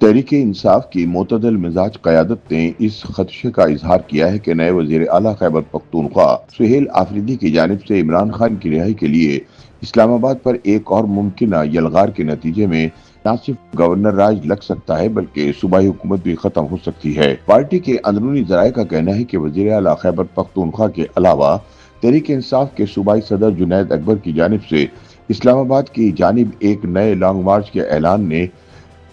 तहरीक इंसाफ की मोतदल मिजाज क़यादत ने इस खदशे का इजहार किया है कि नए वज़ीर आला खैबर पख्तूनख्वा सुहेल आफरीदी की जानिब से इमरान खान की रिहाई के लिए इस्लामाबाद पर एक और मुमकिन यलगार के नतीजे में न सिर्फ गवर्नर राज लग सकता है बल्कि सूबाई हुकूमत भी खत्म हो सकती है। पार्टी के अंदरूनी जराये का कहना है कि वज़ीर आला खैबर पख्तूनख्वा के अलावा तहरीक इंसाफ के सूबाई सदर जुनैद अकबर की जानिब से इस्लामाबाद की जानिब एक नए लॉन्ग मार्च के ऐलान ने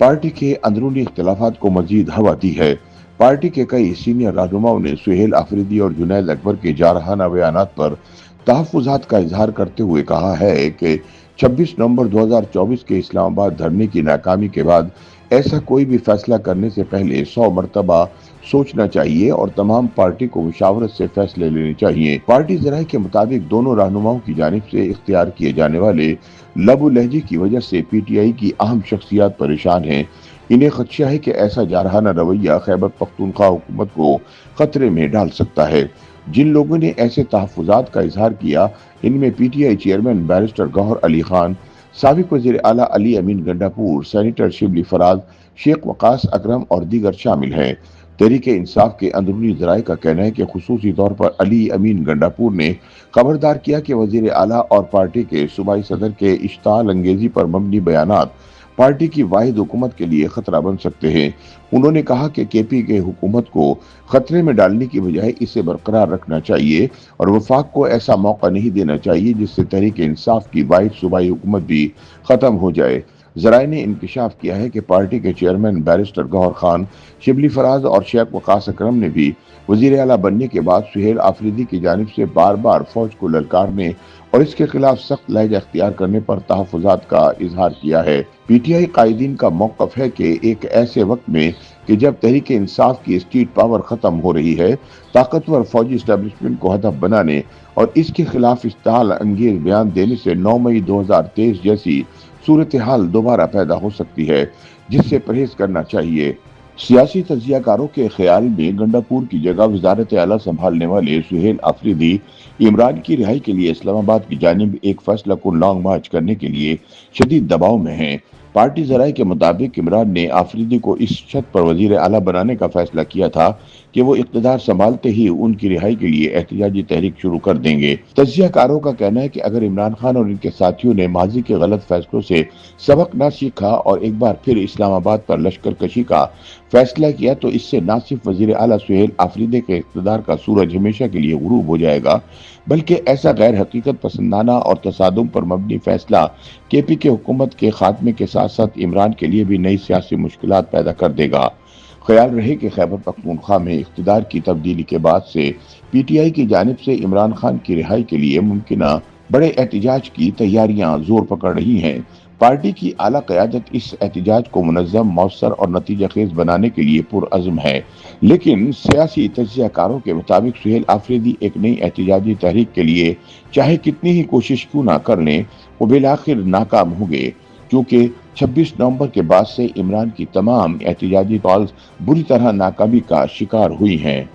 पार्टी के अंदरूनी इख्तिलाफात को मजीद हवा दी है। पार्टी के कई सीनियर रहनुमाओं ने सुहेल आफरीदी और जुनैद अकबर के जारहाना बयानात पर तहफ़्फ़ुज़ात का इजहार करते हुए कहा है कि 26 नवंबर 2024 के इस्लामाबाद धरने की नाकामी के बाद ऐसा कोई भी फैसला करने से पहले 100 मरतबा सोचना चाहिए और तमाम पार्टी को मुशावरत से फैसले लेने चाहिए। पार्टी ज़राए के मुताबिक दोनों रहनुमाओं की जानिब से इख्तियार किए जाने वाले लबो लहजे की वजह से पीटीआई की अहम शख्सियात परेशान हैं। इन्हें खदशा है कि ऐसा जारहाना रवैया खैबर पख्तूनख्वा हुकूमत को खतरे में डाल सकता है। जिन लोगों ने ऐसे तहफ़्फ़ुज़ात का इजहार किया, इनमें PTI chairman barrister Gohar Ali Khan, साबिक वज़ीर आला अली अमीन गंडापुर, सेनेटर शिबली फराज, शेख वकास अकरम और दीगर शामिल हैं। तहरीक इंसाफ के अंदरूनी ज़राए का कहना है कि खुसूसी तौर पर अली अमीन गंडापुर ने खबरदार किया कि वज़ीर आला और पार्टी के सूबाई सदर के इश्ताल अंगेजी पर मबनी बयानात पार्टी की वाहिद हुकूमत के लिए खतरा बन सकते हैं। उन्होंने कहा कि केपी के हुकूमत को खतरे में डालने की बजाय इसे बरकरार रखना चाहिए और वफाक को ऐसा मौका नहीं देना चाहिए जिससे तहरीक इंसाफ की वाहिद सूबाई हुकूमत भी खत्म हो जाए। ज़राए ने इंकशाफ किया है कि पार्टी के चेयरमैन बैरिस्टर गौहर खान, शिबली फराज और शेख वकास अकरम ने भी वज़ीर आला बनने के बाद सुहेल आफरीदी की जानिब से बार बार फौज को ललकारने और इसके खिलाफ सख्त लहजा इख्तियार करने पर तहफ़्फ़ुज़ात का इजहार किया है। पीटीआई कायदीन का मौक़िफ़ है कि एक ऐसे वक्त में कि जब तहरीक इंसाफ की स्टेट पावर खत्म हो रही है, ताकतवर फौजी एस्टेब्लिशमेंट को हदफ बनाने और इसके खिलाफ इश्ताल अंगेज बयान देने से 9 मई 2023 जैसी सूरत हाल दोबारा पैदा हो सकती है, जिससे परहेज करना चाहिए। सियासी तज्ज़ियाकारों के ख्याल में गंडापुर की जगह वज़ारत आला संभालने वाले सुहेल आफरीदी इमरान की रिहाई के लिए इस्लामाबाद की जानिब एक फैसला को लॉन्ग मार्च करने के लिए शदीद दबाव में हैं। पार्टी ज़राए के मुताबिक इमरान ने आफरीदी को इस छत पर वज़ीर आला बनाने का फैसला किया था कि वो इक़्तिदार संभालते ही उनकी रिहाई के लिए एहतजाजी तहरीक शुरू कर देंगे। तज्ज़ियाकारों का कहना है कि अगर इमरान खान और इनके साथियों ने माजी के गलत फैसलों से सबक न सीखा और एक बार फिर इस्लामाबाद पर लश्कर कशी का फैसला किया तो इससे न सिर्फ वज़ीर आला सुहेल आफरीदी के इक़्तिदार का सूरज हमेशा के लिए गुरूब हो जाएगा, बल्कि ऐसा गैर हकीकत पसंदाना और तसादुम पर मबनी फैसला केपी के हुकूमत के खात्मे के साथ साथ इमरान के लिए भी नई सियासी मुश्किलात पैदा कर देगा। ख्याल रहे कि खैबर पख्तूनख्वा में इख्तिदार की तब्दीली के बाद से पीटीआई की जानिब से इमरान खान की रिहाई के लिए मुमकिना बड़े एहतजाज की तैयारियां जोर पकड़ रही हैं। पार्टी की आला क़यादत इस एहतजाज को मुनज़्ज़म, मौसर और नतीजा खेज बनाने के लिए पुरअज़्म है, लेकिन सियासी तज्ज़ियाकारों के मुताबिक सुहेल आफरीदी एक नई एहतजाजी तहरीक के लिए चाहे कितनी ही कोशिश क्यों ना कर लें, वो बिलाखिर नाकाम होंगे, क्योंकि 26 नवंबर के बाद से इमरान की तमाम एहतजाजी कॉल्स बुरी तरह नाकामी का शिकार हुई हैं।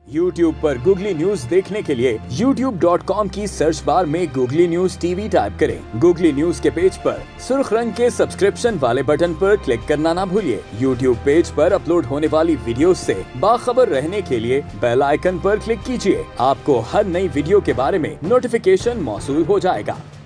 YouTube पर गूगली न्यूज देखने के लिए youtube.com की सर्च बार में गूगली न्यूज टीवी टाइप करें। गूगली न्यूज के पेज पर सुर्ख रंग के सब्सक्रिप्शन वाले बटन पर क्लिक करना ना भूलिए। YouTube पेज पर अपलोड होने वाली वीडियोस से बाखबर रहने के लिए बेल आइकन पर क्लिक कीजिए। आपको हर नई वीडियो के बारे में नोटिफिकेशन मौसूल हो जाएगा।